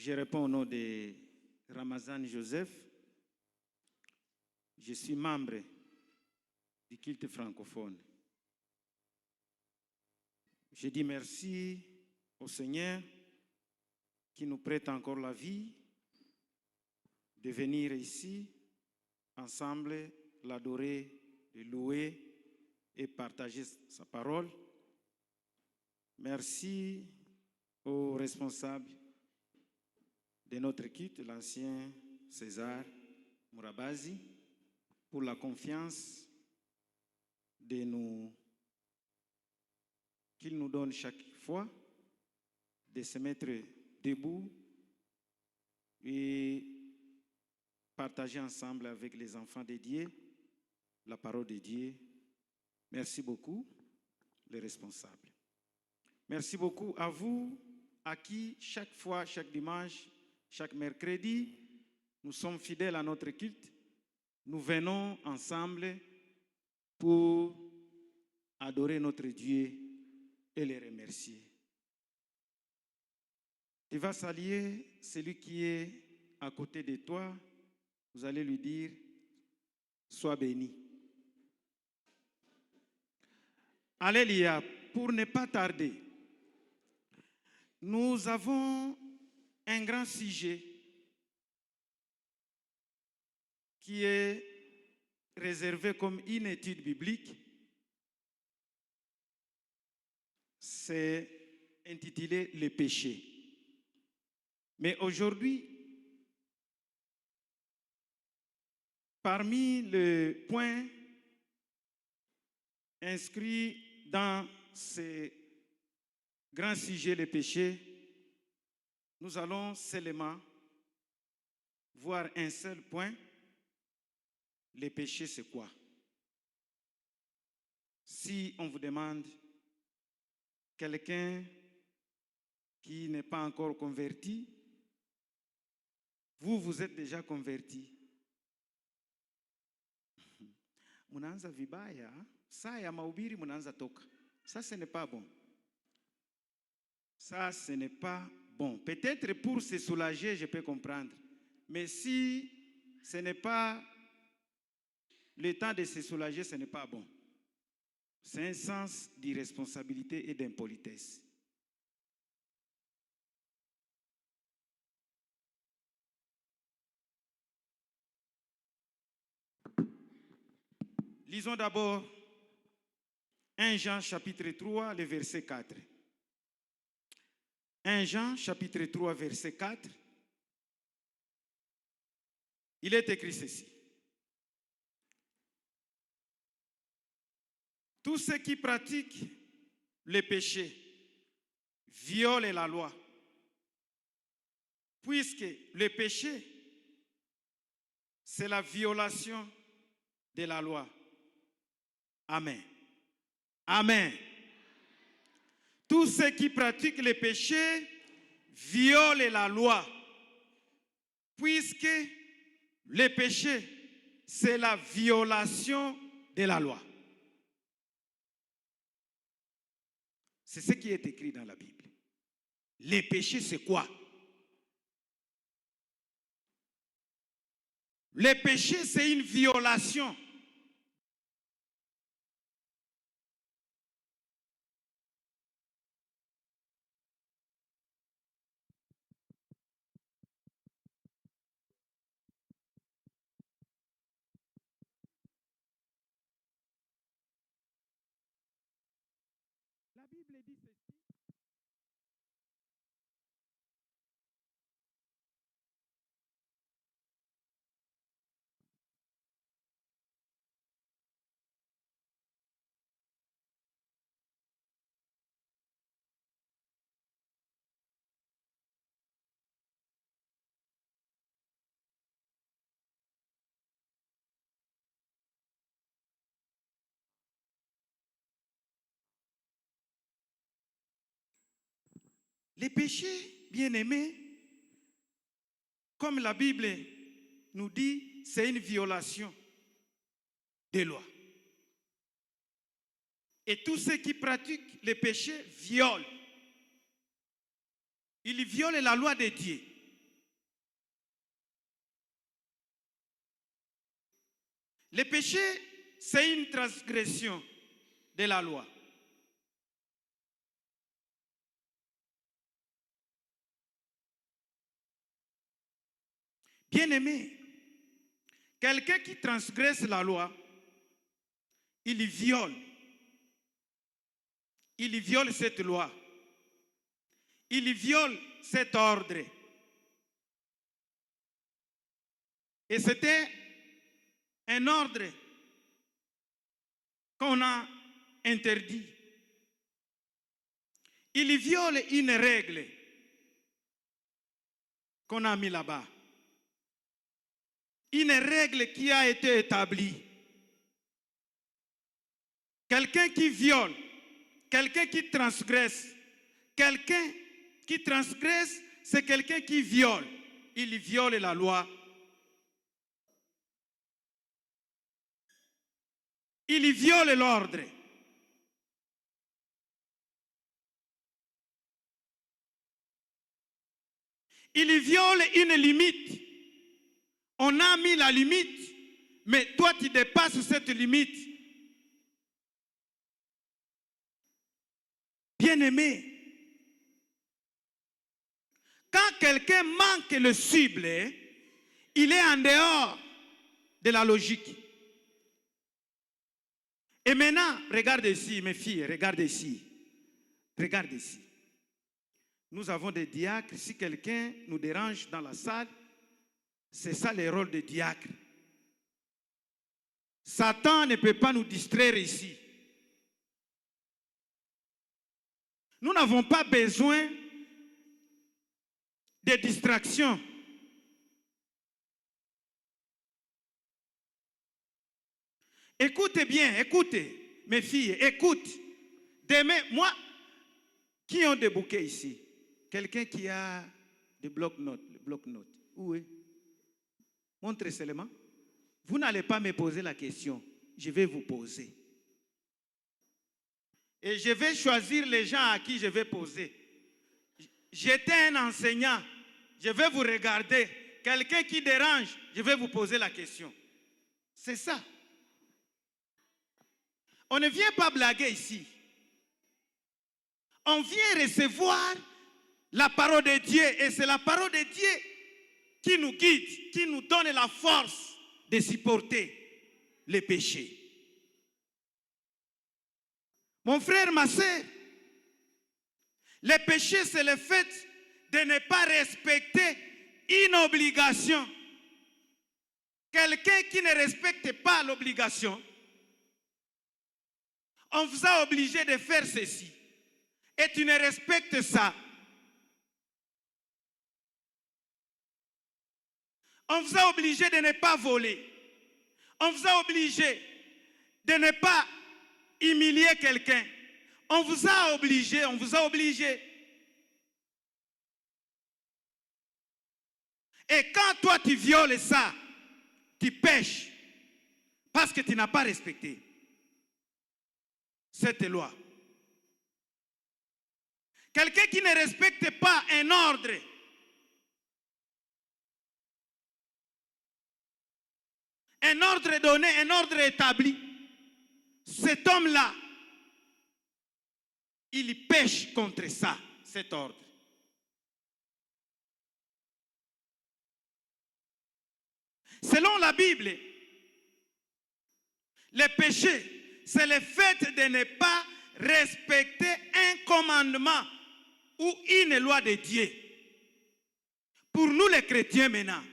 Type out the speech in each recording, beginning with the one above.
Je réponds au nom de Ramazan Joseph. Je suis membre du culte francophone. Je dis merci au Seigneur qui nous prête encore la vie de venir ici, ensemble, l'adorer, le louer et partager sa parole. Merci aux responsables de notre culte, l'ancien César Mourabazi, pour la confiance qu'il nous donne chaque fois de se mettre debout et partager ensemble avec les enfants de Dieu la parole de Dieu. Merci beaucoup, les responsables. Merci beaucoup à vous, à qui chaque fois, chaque dimanche, chaque mercredi, nous sommes fidèles à notre culte. Nous venons ensemble pour adorer notre Dieu et le remercier. Tu vas saluer celui qui est à côté de toi. Vous allez lui dire, sois béni. Alléluia. Pour ne pas tarder, nous avons un grand sujet qui est réservé comme une étude biblique. C'est intitulé « Le péché ». Mais aujourd'hui, parmi les points inscrits dans ce grand sujet, le péché, nous allons seulement voir un seul point. Le péché, c'est quoi? Si on vous demande, quelqu'un qui n'est pas encore converti, vous êtes déjà converti. Munaanza vibaya, saa ya mahubiri munaanza toka. Ça, ce n'est pas bon. Ça, ce n'est pas bon. Peut-être pour se soulager, je peux comprendre. Mais si ce n'est pas le temps de se soulager, ce n'est pas bon. C'est un sens d'irresponsabilité et d'impolitesse. Lisons d'abord 1 Jean chapitre 3, le verset 4. 1 Jean chapitre 3, verset 4. Il est écrit ceci. Tous ceux qui pratiquent le péché violent la loi, puisque le péché, c'est la violation de la loi. Amen. Amen. Tous ceux qui pratiquent le péché violent la loi, puisque le péché, c'est la violation de la loi. C'est ce qui est écrit dans la Bible. Le péché, c'est quoi? Le péché, c'est une violation. La Bible dit ceci. Les péchés, bien-aimés, comme la Bible nous dit, c'est une violation des lois. Et tous ceux qui pratiquent les péchés violent. Ils violent la loi de Dieu. Le péché, c'est une transgression de la loi. Bien-aimé, quelqu'un qui transgresse la loi, il viole cette loi. Il viole cet ordre. Et c'était un ordre qu'on a interdit. Il viole une règle qu'on a mis là-bas. Une règle qui a été établie. Quelqu'un qui viole, quelqu'un qui transgresse, c'est quelqu'un qui viole. Il viole la loi. Il viole l'ordre. Il viole une limite. On a mis la limite, mais toi tu dépasses cette limite. Bien-aimé, quand quelqu'un manque le cible, il est en dehors de la logique. Et maintenant, regarde ici, mes filles, regarde ici. Regarde ici. Nous avons des diacres. Si quelqu'un nous dérange dans la salle, c'est ça le rôle des diacres. Satan ne peut pas nous distraire ici. Nous n'avons pas besoin de distractions. Écoutez bien, écoutez, mes filles, écoute. Demain, moi, qui ont des bouquets ici? Quelqu'un qui a des bloc-notes, où est? Montrez seulement. Vous n'allez pas me poser la question, je vais vous poser. Et je vais choisir les gens à qui je vais poser. J'étais un enseignant, je vais vous regarder. Quelqu'un qui dérange, je vais vous poser la question. C'est ça. On ne vient pas blaguer ici. On vient recevoir la parole de Dieu. Et c'est la parole de Dieu qui nous guide, qui nous donne la force de supporter les péchés. Mon frère, ma soeur, le péché, c'est le fait de ne pas respecter une obligation. Quelqu'un qui ne respecte pas l'obligation, on vous a obligé de faire ceci. Et tu ne respectes ça. On vous a obligé de ne pas voler. On vous a obligé de ne pas humilier quelqu'un. On vous a obligé. Et quand toi tu violes ça, tu pèches parce que tu n'as pas respecté cette loi. Quelqu'un qui ne respecte pas un ordre, donné, un ordre établi, cet homme-là, il pêche contre ça, cet ordre. Selon la Bible, le péché, c'est le fait de ne pas respecter un commandement ou une loi de Dieu. Pour nous les chrétiens maintenant,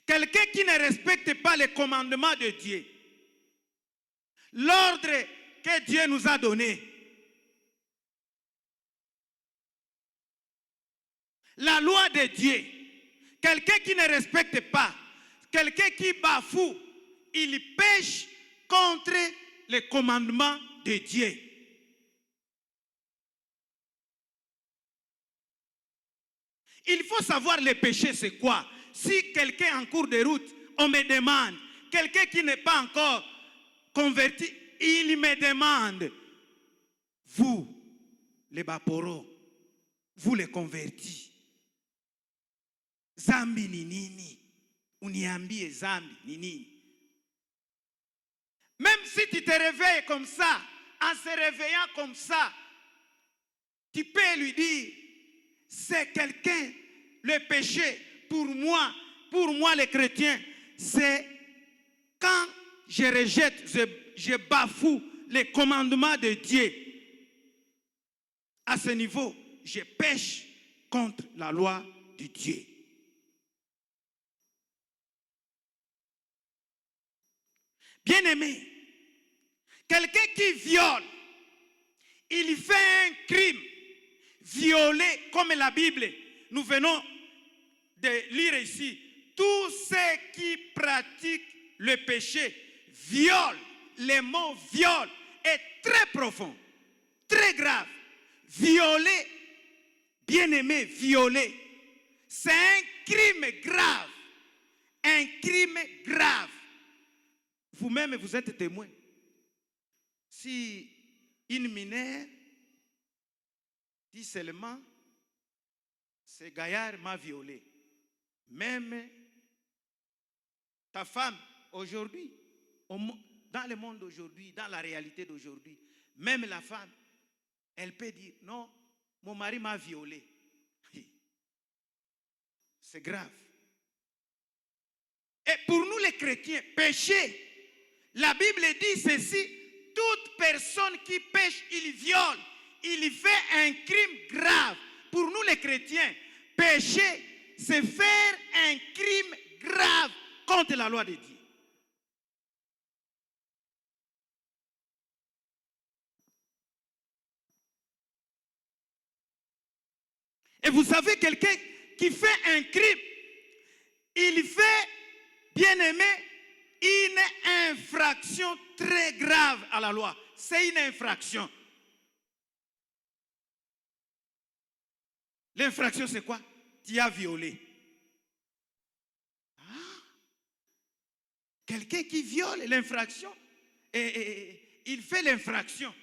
quelqu'un qui ne respecte pas les commandements de Dieu, l'ordre que Dieu nous a donné, la loi de Dieu, quelqu'un qui ne respecte pas, quelqu'un qui bafoue, il pêche contre les commandements de Dieu. Il faut savoir le péché c'est quoi. Si quelqu'un en cours de route, on me demande, quelqu'un qui n'est pas encore converti, il me demande, vous, les baporos, vous les convertis, Zambi ni nini, uniambie zambi ni nini. Même si tu te réveilles comme ça, en se réveillant comme ça, tu peux lui dire, c'est quelqu'un, le péché, pour moi les chrétiens, c'est quand je rejette, je bafoue les commandements de Dieu. À ce niveau, je pêche contre la loi de Dieu. Bien-aimé, quelqu'un qui viole, il fait un crime. Violer, comme la Bible, nous venons de lire ici, tous ceux qui pratiquent le péché violent. Le mot viol est très profond, très grave. Violer, bien-aimé, violer, c'est un crime grave. Un crime grave. Vous-même, vous êtes témoin. Si une mineure dit seulement, ce gaillard m'a violé. Même ta femme, aujourd'hui, dans le monde d'aujourd'hui, dans la réalité d'aujourd'hui, même la femme, elle peut dire, non, mon mari m'a violé. C'est grave. Et pour nous les chrétiens, péché, la Bible dit ceci, toute personne qui pêche, il viole, il fait un crime grave. Pour nous les chrétiens, pécher, c'est faire un crime grave contre la loi de Dieu. Et vous savez, quelqu'un qui fait un crime, il fait, bien-aimé, une infraction très grave à la loi. C'est une infraction. L'infraction, c'est quoi? Tu as violé. Quelqu'un qui viole l'infraction, il fait l'infraction.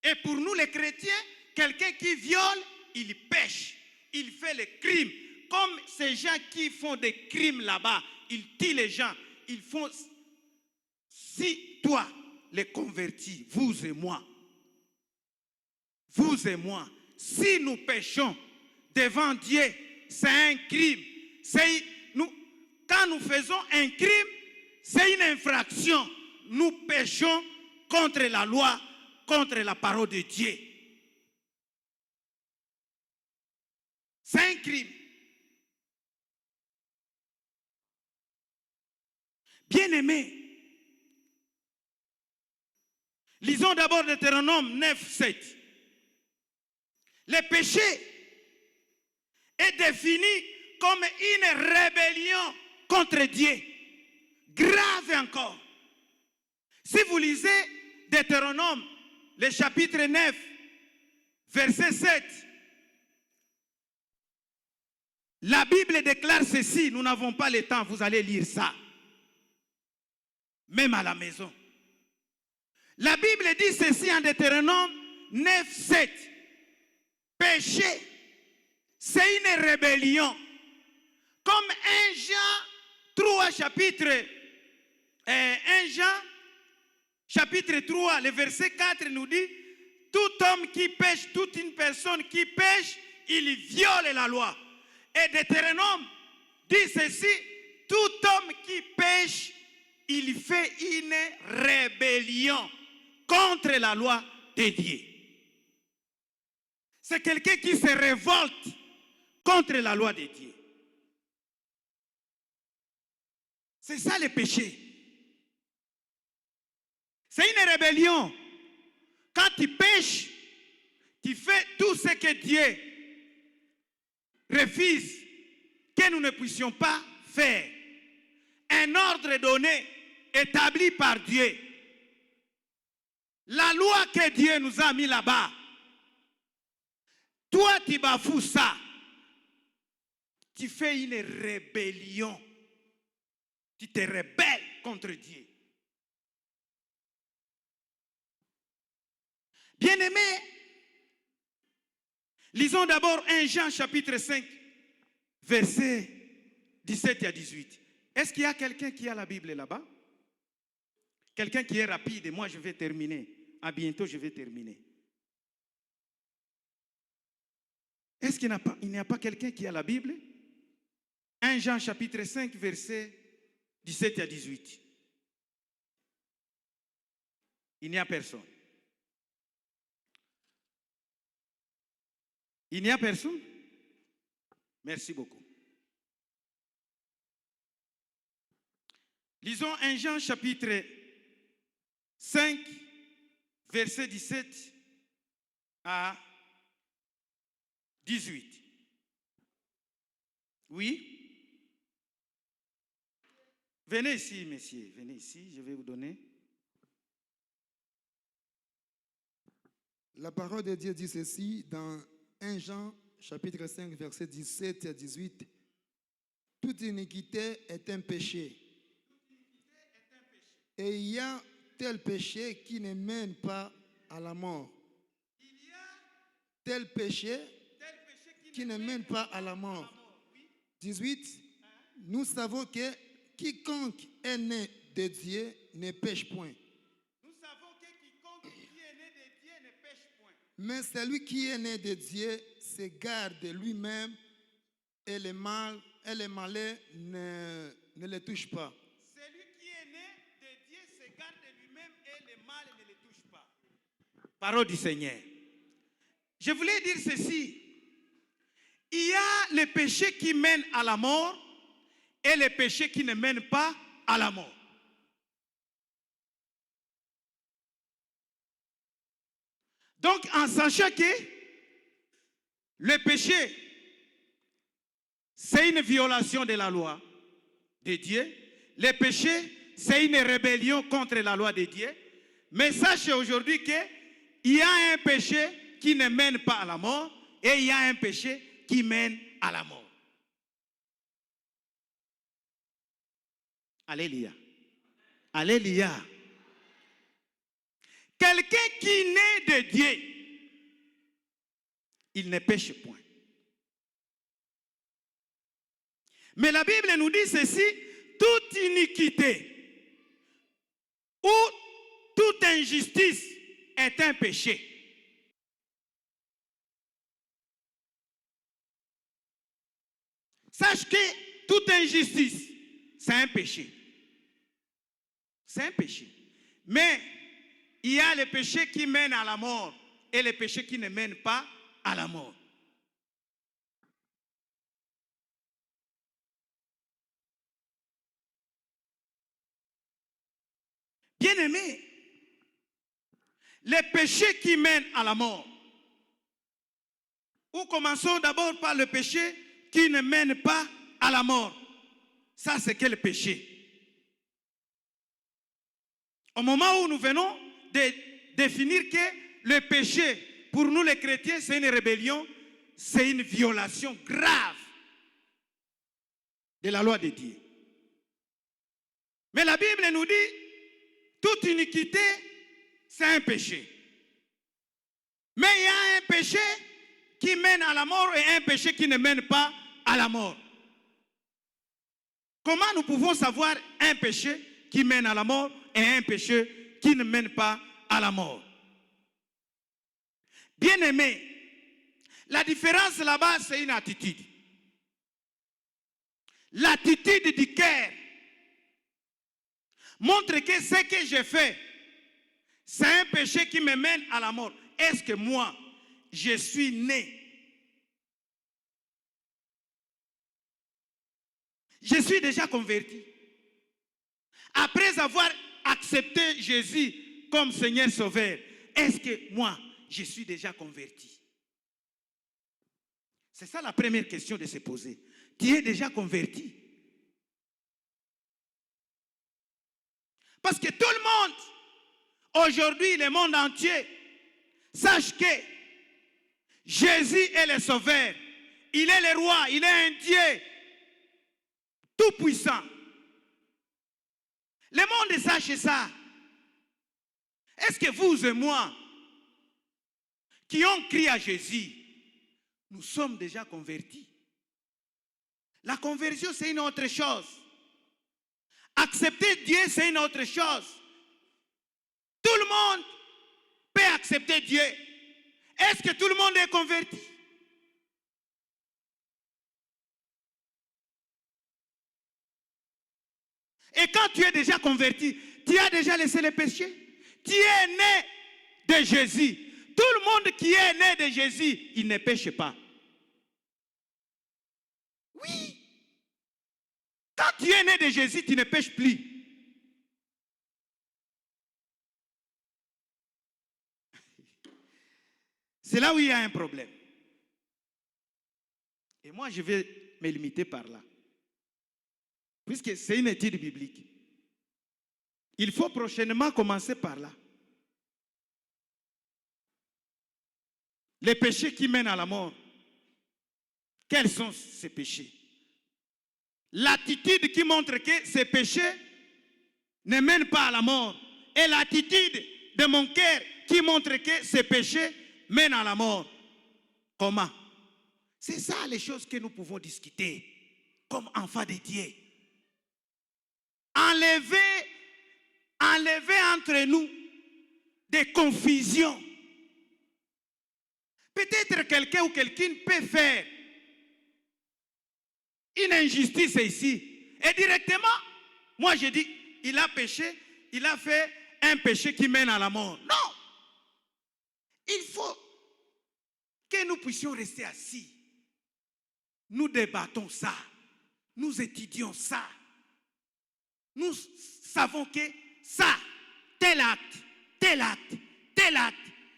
Et pour nous les chrétiens, quelqu'un qui viole, il pêche, il fait le crime. Comme ces gens qui font des crimes là-bas, ils tuent les gens, ils font... Si toi, les convertis, vous et moi, si nous péchons devant Dieu, c'est un crime. Quand nous faisons un crime, c'est une infraction. Nous péchons contre la loi, contre la parole de Dieu. C'est un crime. Bien-aimés, lisons d'abord Deutéronome 9, 7. Le péché est défini comme une rébellion contre Dieu. Grave encore. Si vous lisez Deutéronome, le chapitre 9, verset 7, la Bible déclare ceci, nous n'avons pas le temps, vous allez lire ça. Même à la maison. La Bible dit ceci en Deutéronome 9, 7. Péché, c'est une rébellion. Comme 1 Jean 3, chapitre 3, le verset 4 nous dit, tout homme qui pêche, toute une personne qui pêche, il viole la loi. Et Deutéronome dit ceci, tout homme qui pêche, il fait une rébellion contre la loi de Dieu. C'est quelqu'un qui se révolte contre la loi de Dieu. C'est ça le péché. C'est une rébellion. Quand tu pêches, tu fais tout ce que Dieu refuse que nous ne puissions pas faire. Un ordre donné, établi par Dieu. La loi que Dieu nous a mis là-bas. Toi, tu bafoues ça. Tu fais une rébellion. Tu te rebelles contre Dieu. Bien-aimés, lisons d'abord 1 Jean chapitre 5, versets 17 à 18. Est-ce qu'il y a quelqu'un qui a la Bible là-bas? Quelqu'un qui est rapide et moi je vais terminer. À bientôt, je vais terminer. Est-ce qu'il n'y a pas quelqu'un qui a la Bible? 1 Jean chapitre 5, versets 17 à 18. Il n'y a personne. Il n'y a personne? Merci beaucoup. Lisons 1 Jean chapitre 5, versets 17 à 18. Oui? Venez ici, messieurs. Venez ici, je vais vous donner. La parole de Dieu dit ceci dans 1 Jean chapitre 5 versets 17 à 18. Toute iniquité est un péché. Et il y a tel péché qui ne mène pas à la mort. Il y a Tel péché qui ne mène pas à la à mort. la mort. Oui? 18. Nous savons que quiconque est né de Dieu ne pêche point. Nous savons que quiconque qui est né de Dieu ne pêche point. Mais celui qui est né de Dieu se garde lui-même et le malin ne le touche pas. Celui qui est né de Dieu se garde lui-même et le mal ne le touche pas. Parole du Seigneur. Je voulais dire ceci. Il y a les péchés qui mènent à la mort et les péchés qui ne mènent pas à la mort. Donc, en sachant que le péché, c'est une violation de la loi de Dieu. Le péché, c'est une rébellion contre la loi de Dieu. Mais sachez aujourd'hui qu'il y a un péché qui ne mène pas à la mort et il y a un péché qui mène à la mort. Alléluia. Alléluia. Quelqu'un qui naît de Dieu, il ne pêche point. Mais la Bible nous dit ceci, toute iniquité ou toute injustice est un péché. Sache que toute injustice, c'est un péché. C'est un péché. Mais il y a les péchés qui mènent à la mort et les péchés qui ne mènent pas à la mort. Bien-aimés, les péchés qui mènent à la mort. Ou commençons d'abord par le péché qui ne mène pas à la mort. Ça, c'est quel péché? Au moment où nous venons de définir que le péché, pour nous les chrétiens, c'est une rébellion, c'est une violation grave de la loi de Dieu. Mais la Bible nous dit, toute iniquité, c'est un péché. Mais il y a un péché qui mène à la mort et un péché qui ne mène pas à la mort. Comment nous pouvons savoir un péché qui mène à la mort et un péché qui ne mène pas à la mort? Bien-aimé, la différence là-bas, c'est une attitude. L'attitude du cœur montre que ce que j'ai fait, c'est un péché qui me mène à la mort. Est-ce que moi, je suis né? Je suis déjà converti. Après avoir accepté Jésus comme Seigneur Sauveur, est-ce que moi, je suis déjà converti? C'est ça la première question de se poser. Tu es déjà converti? Parce que tout le monde, aujourd'hui, le monde entier, sache que Jésus est le Sauveur. Il est le roi, il est un Dieu tout puissant. Le monde sache ça. Est-ce que vous et moi, qui ont crié à Jésus, nous sommes déjà convertis? La conversion, c'est une autre chose. Accepter Dieu, c'est une autre chose. Tout le monde peut accepter Dieu. Est-ce que tout le monde est converti? Et quand tu es déjà converti, tu as déjà laissé les péchés. Tu es né de Jésus. Tout le monde qui est né de Jésus, il ne pêche pas. Oui. Quand tu es né de Jésus, tu ne pêches plus. C'est là où il y a un problème. Et moi, je vais me limiter par là. Puisque c'est une étude biblique. Il faut prochainement commencer par là. Les péchés qui mènent à la mort. Quels sont ces péchés? L'attitude qui montre que ces péchés ne mènent pas à la mort. Et l'attitude de mon cœur qui montre que ces péchés mènent à la mort. Comment? C'est ça les choses que nous pouvons discuter comme enfants de Dieu. Enlever entre nous des confusions. Peut-être quelqu'un ou quelqu'une peut faire une injustice ici. Et directement, moi je dis, il a péché, il a fait un péché qui mène à la mort. Non! Il faut que nous puissions rester assis. Nous débattons ça. Nous étudions ça. Nous savons que ça, tel acte,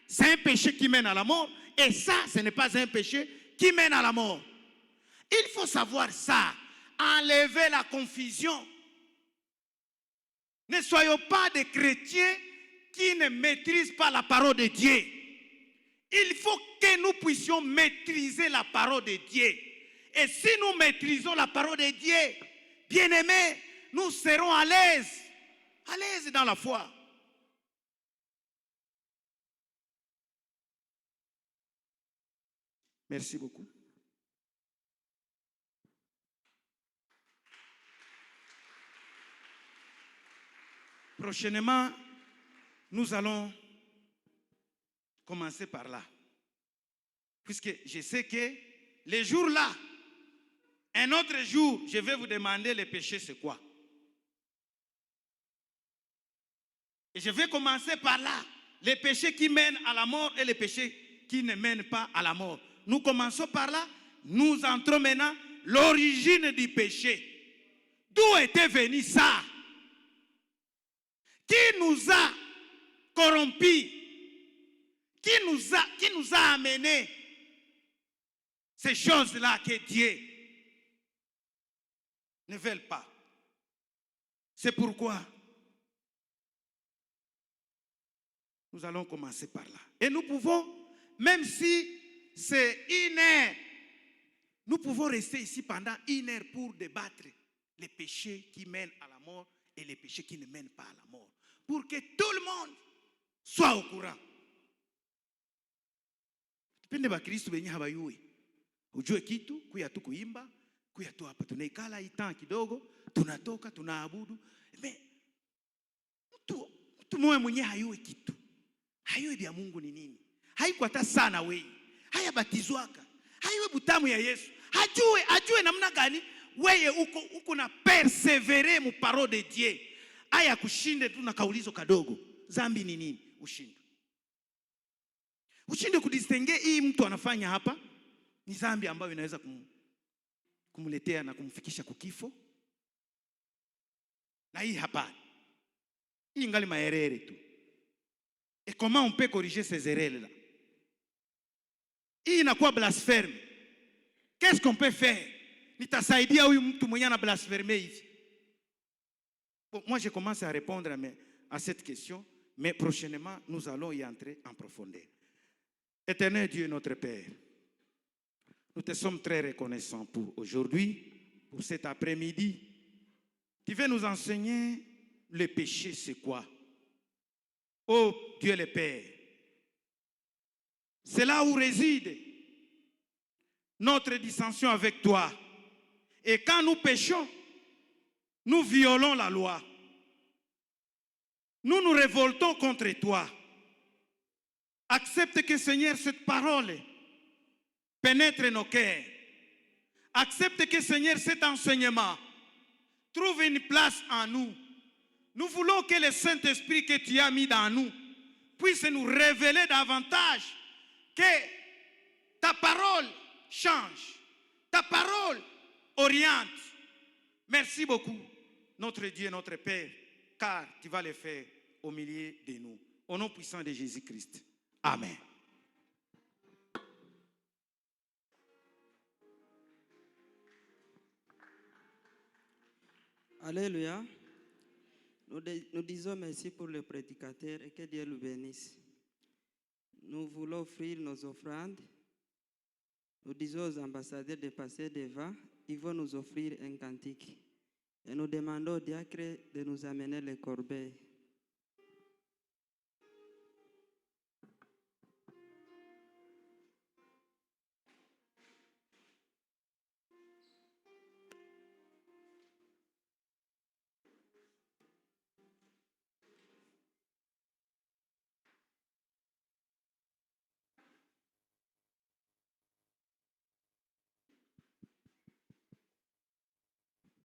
c'est un péché qui mène à la mort. Et ça, ce n'est pas un péché qui mène à la mort. Il faut savoir ça. Enlever la confusion. Ne soyons pas des chrétiens qui ne maîtrisent pas la parole de Dieu. Il faut que nous puissions maîtriser la parole de Dieu. Et si nous maîtrisons la parole de Dieu, bien-aimés, nous serons à l'aise dans la foi. Merci beaucoup. Prochainement, nous allons commencer par là. Puisque je sais que les jours là, un autre jour, je vais vous demander le péché c'est quoi. Et je vais commencer par là. Les péchés qui mènent à la mort et les péchés qui ne mènent pas à la mort. Nous commençons par là. Nous entrons maintenant l'origine du péché. D'où était venu ça? Qui nous a corrompus? Qui nous a amené ces choses-là que Dieu ne veut pas? C'est pourquoi nous allons commencer par là. Et nous pouvons, même si c'est 1 heure, nous pouvons rester ici pendant 1 heure pour débattre les péchés qui mènent à la mort et les péchés qui ne mènent pas à la mort. Pour que tout le monde soit au courant. Tupende bakristo benye habayui. Ujue kitu, kuya tu kuimba, kuya tu hapa tunaikala itan kidogo, tunatoka, tunaabudu. Mtu mwenye hayui kitu. Hayui vya Mungu ni nini? Haiko hata sana wewe. Haya batizwaka. Hayui butamu ya Yesu. Ajue namna gani wewe uko na perseverer mu parole de Dieu. Haya kushinde tu na kaulizo kadogo. Zambi ni nini? Ushinde. Ushinde kudistingue hii mtu anafanya hapa ni zambi ambayo inaweza kumletea na kumfikisha kukifo. Na hii hapana. Hii ngali maerere tu. Et comment on peut corriger ces erreurs-là? Hii inakuwa blasphème. Qu'est-ce qu'on peut faire? Nitasaidia huyu mtu mwenye ana blasphémer hivi. Bon, moi je commence à répondre à cette question, mais prochainement nous allons y entrer en profondeur. Éternel Dieu notre Père, nous te sommes très reconnaissants pour aujourd'hui, pour cet après-midi. Tu veux nous enseigner le péché c'est quoi? Oh Dieu le Père, c'est là où réside notre dissension avec toi. Et quand nous péchons, nous violons la loi. Nous nous révoltons contre toi. Accepte que, Seigneur, cette parole pénètre nos cœurs. Accepte que, Seigneur, cet enseignement trouve une place en nous. Nous voulons que le Saint-Esprit que tu as mis dans nous puisse nous révéler davantage que ta parole change, ta parole oriente. Merci beaucoup, notre Dieu, notre Père, car tu vas le faire au milieu de nous. Au nom puissant de Jésus-Christ. Amen. Alléluia. Nous disons merci pour le prédicateur et que Dieu le bénisse. Nous voulons offrir nos offrandes. Nous disons aux ambassadeurs de passer devant. Ils vont nous offrir un cantique. Et nous demandons au diacre de nous amener les corbeilles.